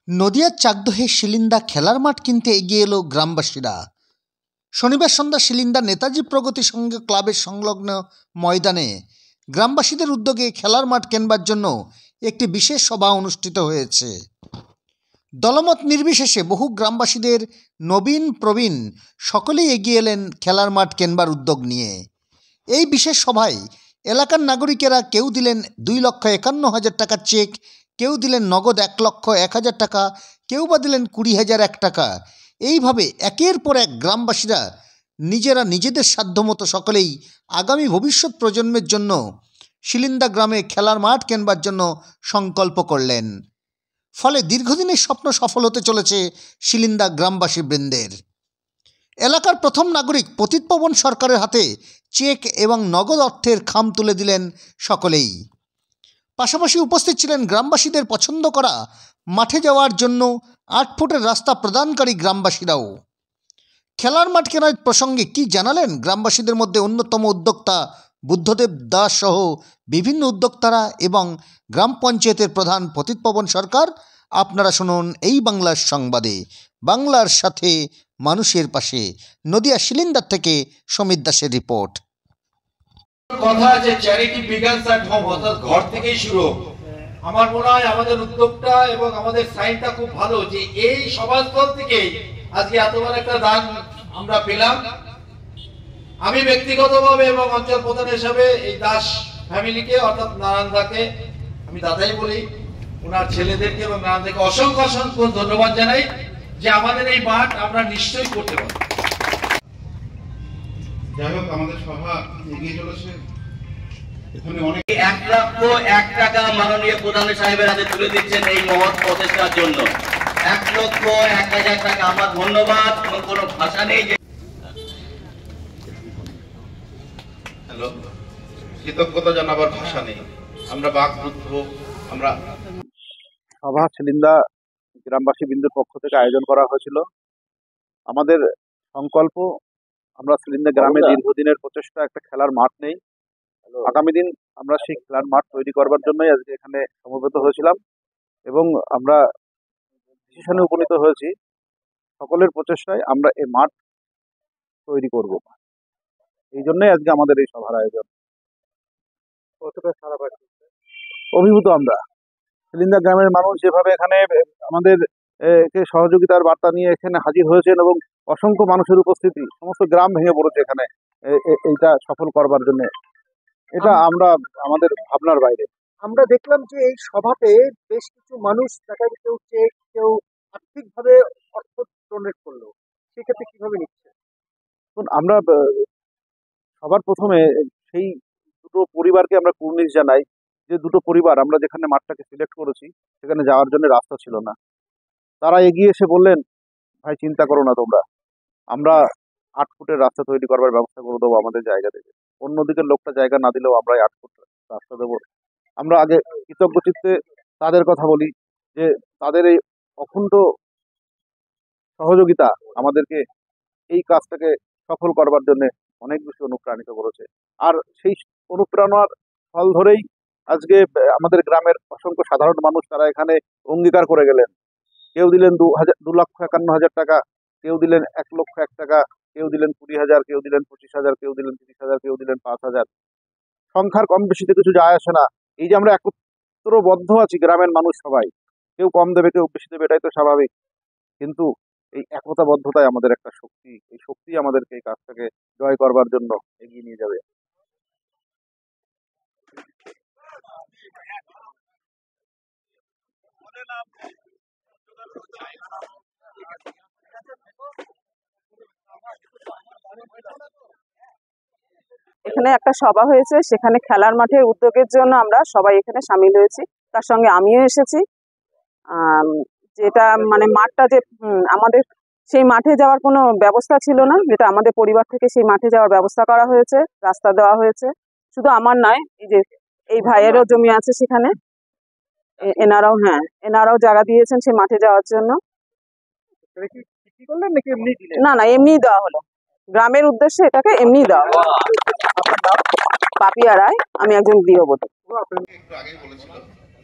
নদিয়ার চাকদহে শিলিন্দা খেলার মাঠ কিনতে এগিয়ে এলো গ্রামবাসীরা। শনিবার সন্ধ্যা শিলিন্দা নেতাজি প্রগতি সংঘ ক্লাবের সংলগ্ন ময়দানে গ্রামবাসীদের উদ্যোগে খেলার মাঠ কেনবার জন্য একটি বিশেষ সভা অনুষ্ঠিত হয়েছে। দলমত নির্বিশেষে বহু গ্রামবাসীদের নবীন প্রবীণ সকলেই এগিয়ে এলেন খেলার মাঠ কেনবার উদ্যোগ নিয়ে। এই বিশেষ সভায় এলাকার নাগরিকেরা কেউ দিলেন 2,51,000 টাকার চেক, কেউ দিলেন নগদ 1,01,000 টাকা, কেউ বা দিলেন 20,001 টাকা। এইভাবে একের পর এক গ্রামবাসীরা নিজেরা নিজেদের সাধ্যমতো সকলেই আগামী ভবিষ্যৎ প্রজন্মের জন্য শিলিন্দা গ্রামে খেলার মাঠ কেনবার জন্য সংকল্প করলেন। ফলে দীর্ঘদিনের স্বপ্ন সফল হতে চলেছে শিলিন্দা গ্রামবাসী বৃন্দের। এলাকার প্রথম নাগরিক পতিতপবন সরকারের হাতে চেক এবং নগদ অর্থের খাম তুলে দিলেন সকলেই। পাশাপাশি উপস্থিত ছিলেন গ্রামবাসীদের পছন্দ করা মাঠে যাওয়ার জন্য 8 ফুটের রাস্তা প্রদানকারী গ্রামবাসীরাও। খেলার মাঠ কেনার প্রসঙ্গে কি জানালেন গ্রামবাসীদের মধ্যে অন্যতম উদ্যোক্তা বুদ্ধদেব দাস সহ বিভিন্ন উদ্যোক্তারা এবং গ্রাম পঞ্চায়েতের প্রধান পতিতপবন সরকার? আপনারা শুনুন এই বাংলার সংবাদে। বাংলার সাথে মানুষের পাশে। নদিয়া শিলিন্দার থেকে সমিত দাসের রিপোর্ট। কথা আছে চ্যারিটি বিগানস অ্যাট হোম, অর্থাৎ ঘর থেকেই শুরু। আমার মনে হয় আমাদের উদ্যোগটা এবং আমাদের সাইনটা খুব ভালো যে এই সভাস্থল থেকে আজকে এত বড় একটা দান আমরা পেলাম। আমি ব্যক্তিগতভাবে এবং অঞ্চল প্রধান হিসাবে এই দাস ফ্যামিলিকে অর্থাৎ নারায়ণদাকে আমি দাদাই বলি, ওনার ছেলেদেরকে এবং নারায়ণদাকে অসংখ্য অসংখ্য ধন্যবাদ জানাই যে আমাদের এই মাঠ আমরা নিশ্চয়ই করতে পারব। যাই হোক, আমাদের সভা এগিয়ে চলেছে। এখানে অনেক 1,01,000 টাকা মাননীয় প্রধান সাহেবের হাতে তুলে দিচ্ছেন এই মহৎ প্রচেষ্টার জন্য। 1,01,000 টাকা আমার ধন্যবাদ, কোনো ভাষা নেই। হ্যালো, কৃতজ্ঞতা জানাবার ভাষা নেই। আমরা বাকরুদ্ধ। আমরা সভা শিলিন্দা গ্রামবাসী বিন্দুর পক্ষ থেকে আয়োজন করা হয়েছিল। আমাদের সংকল্প, আমরা শিলিন্দা গ্রামে দীর্ঘদিনের প্রচেষ্টা একটা খেলার মাঠ নেই। আগামী দিন আমরা সেই খেলার মাঠ তৈরি করবার জন্যই আজকে এখানে সমবেত হয়েছিলাম এবং আমরা ডিসিশনে উপনীত হয়েছি সকলের প্রচেষ্টায় আমরা এই মাঠ তৈরি করব। এই জন্যই আজকে আমাদের এই সভার আয়োজন। অভিভূত আমরা শিলিন্দা গ্রামের মানুষ যেভাবে এখানে আমাদের সহযোগিতার বার্তা নিয়ে এখানে হাজির হয়েছেন এবং অসংখ্য মানুষের উপস্থিতি, সমস্ত গ্রাম ভেঙে পড়েছে এখানে এইটা সফল করবার জন্য। এটা আমরা আমাদের ভাবনার বাইরে। আমরা দেখলাম যে এই সভাতে বেশ কিছু মানুষ দেখা যায় কেউ চেক, কেউ আর্থিকভাবে অর্থ ডোনেট করলো, সেক্ষেত্রে কিভাবে নিচ্ছে? আমরা সবার প্রথমে সেই দুটো পরিবারকে আমরা কুর্নিশ জানাই যে দুটো পরিবার আমরা যেখানে মাঠটাকে সিলেক্ট করেছি সেখানে যাওয়ার জন্য রাস্তা ছিল না। তারা এগিয়ে এসে বললেন, ভাই চিন্তা করো না তোমরা, আমরা 8 ফুটের রাস্তা তৈরি করবার ব্যবস্থা করে দেবো আমাদের জায়গা থেকে। অন্যদিকের লোকটা জায়গা না দিলেও আমরা 8 ফুট রাস্তা দেবো। আমরা আগে কৃতজ্ঞ চিত্তে তাদের কথা বলি যে তাদের এই অখণ্ড সহযোগিতা আমাদেরকে এই কাজটাকে সফল করবার জন্য অনেক বেশি অনুপ্রাণিত করেছে। আর সেই অনুপ্রেরণার ফল ধরেই আজকে আমাদের গ্রামের অসংখ্য সাধারণ মানুষ তারা এখানে অঙ্গীকার করে গেলেন। কেউ দিলেন 2,51,000 টাকা, কেউ দিলেন 1,01,000 টাকা, কেউ দিলেন 20,000, কেউ দিলেন 25,000, কেউ দিলেন 30,000, কেউ দিলেন 5,000। সংখ্যার কম বেশিতে কিছু যায় আসে না। এই যে আমরা একত্রবদ্ধ আছি গ্রামের মানুষ সবাই, কেউ কম দেবে কেউ বেশি দেবে, এটাই তো স্বাভাবিক। কিন্তু এই একতাবদ্ধতাই আমাদের একটা শক্তি, এই শক্তি আমাদেরকে এই কাজটাকে জয় করবার জন্য এগিয়ে নিয়ে যাবে। এখানে একটা সভা হয়েছে, সেখানে খেলার মাঠের উদ্যোগের জন্য আমরা সবাই এখানে সামিল হয়েছি, তার সঙ্গে আমিও এসেছি। যেটা মানে মাঠটা যে আমাদের সেই মাঠে যাওয়ার কোনো ব্যবস্থা ছিল না, যেটা আমাদের পরিবার থেকে সেই মাঠে যাওয়ার ব্যবস্থা করা হয়েছে, রাস্তা দেওয়া হয়েছে। শুধু আমার নয়, এই যে এই ভাইয়েরও জমি আছে সেখানে, এনারাও জায়গা দিয়েছেন সেই মাঠে যাওয়ার জন্য। না না, এমনি দেওয়া হলো, গ্রামের উদ্দেশ্যে এটাকে এমনি দেওয়া হলো। পাপিয়া রায়, আমি একজন গৃহবধূ। একটু আগেই বলেছিল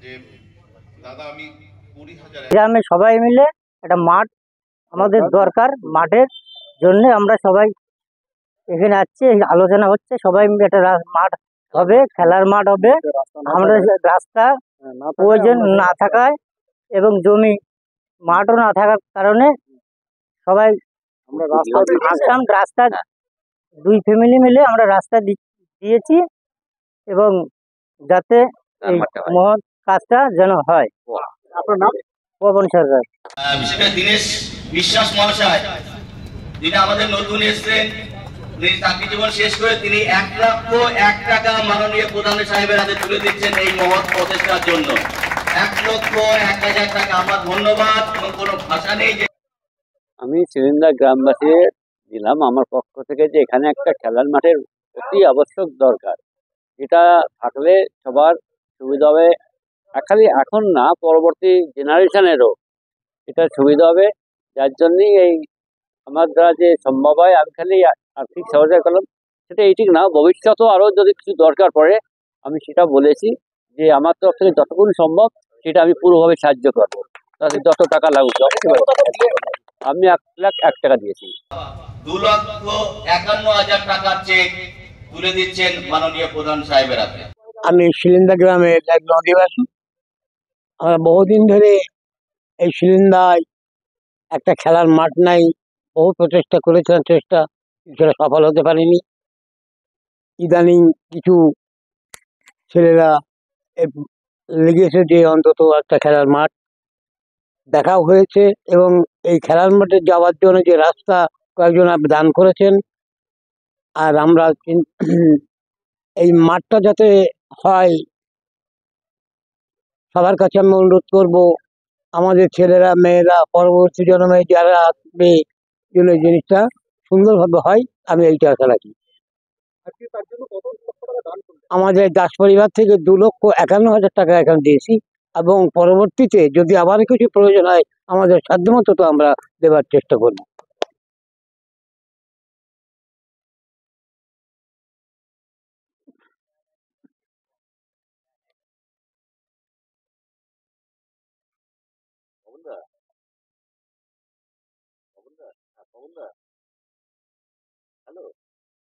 যে দাদা আমি গ্রামে সবাই মিলে একটা মাঠ আমাদের দরকার। মাঠের জন্য আমরা সবাই এখানে আসছি, আলোচনা হচ্ছে, সবাই মিলে একটা মাঠ হবে, খেলার মাঠ হবে। আমরা রাস্তা প্রয়োজন না থাকায় এবং জমি মাঠও না থাকার কারণে সবাই আসলাম। রাস্তা দুই ফ্যামিলি মিলে আমরা রাস্তা দিয়েছি এবং যাতে এই মহৎ কাজটা যেন হয়। আপনার নাম? পবন সরকার। বিশেষ করে দীনেশ বিশ্বাস মহাশয়, যিনি আমাদের নতুন এসেছেন, তিনি চাকরি জীবন শেষ করে তিনি 1,01,000 টাকা মাননীয় প্রধান সাহেবের হাতে তুলে দিচ্ছেন এই মহৎ প্রচেষ্টার জন্য। 1,01,000 টাকা। আমার ধন্যবাদ, এবং কোনো ভাষা নেই যে আমি সিলিন্ডার গ্রামবাসী দিলাম আমার পক্ষ থেকে যে এখানে একটা খেলার মাঠের অতি আবশ্যক দরকার। এটা থাকলে সবার সুবিধা হবে, খালি এখন না, পরবর্তী জেনারেশনেরও এটা সুবিধা হবে। যার জন্যই এই আমার দ্বারা যে সম্ভব হয় আমি খালি আর্থিক সহযোগিতা করলাম। সেটা এই ঠিক না, ভবিষ্যতেও আরও যদি কিছু দরকার পড়ে আমি সেটা বলেছি যে আমার তরফ থেকে যতক্ষণ সম্ভব সেটা আমি পুরোভাবে সাহায্য করবো। তাতে যত টাকা লাগুক আমি 1,01,000 টাকা দিয়েছি। 2,51,000 টাকার চেক তুলে দিচ্ছেন মাননীয় প্রধান সাহেবের হাতে। আমি শিলিন্দা গ্রামের একজন অধিবাসী। আমরা বহুদিন ধরে এই শিলিন্দায় একটা খেলার মাঠ নাই, বহু প্রচেষ্টা করেছিলাম, সেটা সফল হতে পারিনি। ইদানিং কিছু ছেলেরা লেগেছে যে অন্তত একটা খেলার মাঠ দেখাও হয়েছে, এবং এই খেলার মাঠে যাওয়ার জন্য যে রাস্তা কয়েকজন দান করেছেন। আর আমরা এই মাঠটা যাতে হয়, সবার কাছে আমি অনুরোধ করব, আমাদের ছেলেরা মেয়েরা পরবর্তী জন্মে যারা আসবে যেন এই জিনিসটা সুন্দরভাবে হয়, আমি এইটা আশা রাখি। আমাদের দাস পরিবার থেকে 2,51,000 টাকা এখন দিয়েছি, এবং পরবর্তীতে যদি আবার কিছু প্রয়োজন হয় আমাদের সাধ্যমতো তো আমরা দেবার চেষ্টা করব।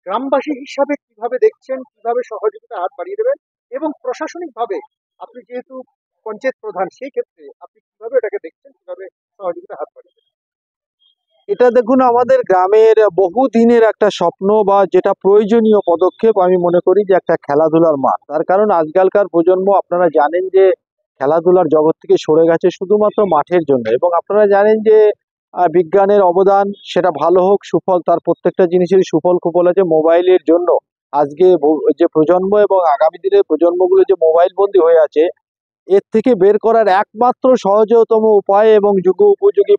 গ্রামবাসী হিসাবে কিভাবে দেখছেন, কিভাবে সহযোগিতা হাত বাড়িয়ে দেবেন, এবং প্রশাসনিকভাবে আপনি যেহেতু পঞ্চায়েত প্রধান সেই ক্ষেত্রে আপনি কিভাবে এটাকে দেখছেন, কিভাবে সহযোগিতা হাত বাড়িয়ে দেবেন? এটা দেখুন, আমাদের গ্রামের বহুদিনের একটা স্বপ্ন বা যেটা প্রয়োজনীয় পদক্ষেপ আমি মনে করি যে একটা খেলাধুলার মাঠ। তার কারণ আজকালকার প্রজন্ম আপনারা জানেন যে খেলাধুলার জগৎ থেকে সরে গেছে শুধুমাত্র মাঠের জন্য, এবং আপনারা জানেন যে বিজ্ঞানের অবদান সেটা ভালো হোক, সুফল, তার প্রত্যেকটা জিনিসেরই সুফল কুফল আছে। মোবাইলের জন্য আজকে যে প্রজন্ম এবং আগামী দিনের প্রজন্মগুলো যে মোবাইল বন্দী হয়ে আছে, এর থেকে বের করার একমাত্র সহজতম উপায় এবং যুগ উপযোগী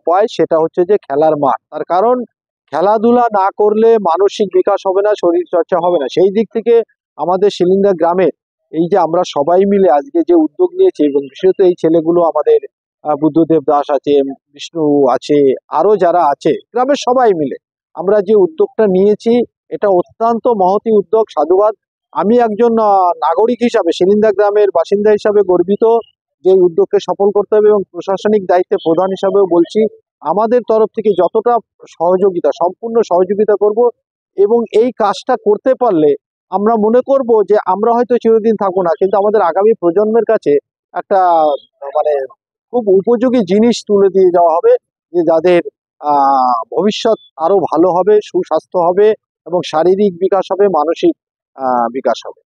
উপায় সেটা হচ্ছে যে খেলার মাঠ। তার কারণ খেলাধুলা না করলে মানসিক বিকাশ হবে না, শরীর চর্চা হবে না। সেই দিক থেকে আমাদের শিলিন্দা গ্রামে এই যে আমরা সবাই মিলে আজকে যে উদ্যোগ নিয়েছি, এবং বিশেষত এই ছেলেগুলো আমাদের বুদ্ধদেব দাস আছে, বিষ্ণু আছে, আরো যারা আছে গ্রামের সবাই মিলে আমরা যে উদ্যোগটা নিয়েছি, এটা অত্যন্ত মহতি উদ্যোগ, সাধুবাদ। আমি একজন নাগরিক হিসাবে, শিলিন্দা গ্রামের বাসিন্দা হিসাবে গর্বিত যে উদ্যোগকে সফল করতে হবে, এবং প্রশাসনিক দায়িত্বে প্রধান হিসাবেও বলছি আমাদের তরফ থেকে যতটা সহযোগিতা, সম্পূর্ণ সহযোগিতা করব। এবং এই কাজটা করতে পারলে আমরা মনে করব যে আমরা হয়তো চিরদিন থাকবো না, কিন্তু আমাদের আগামী প্রজন্মের কাছে একটা মানে খুব উপযোগী জিনিস তুলে দিয়ে যাওয়া হবে, যে যাদের ভবিষ্যৎ আরো ভালো হবে, সুস্বাস্থ্য হবে, এবং শারীরিক বিকাশ হবে, মানসিক বিকাশ হবে।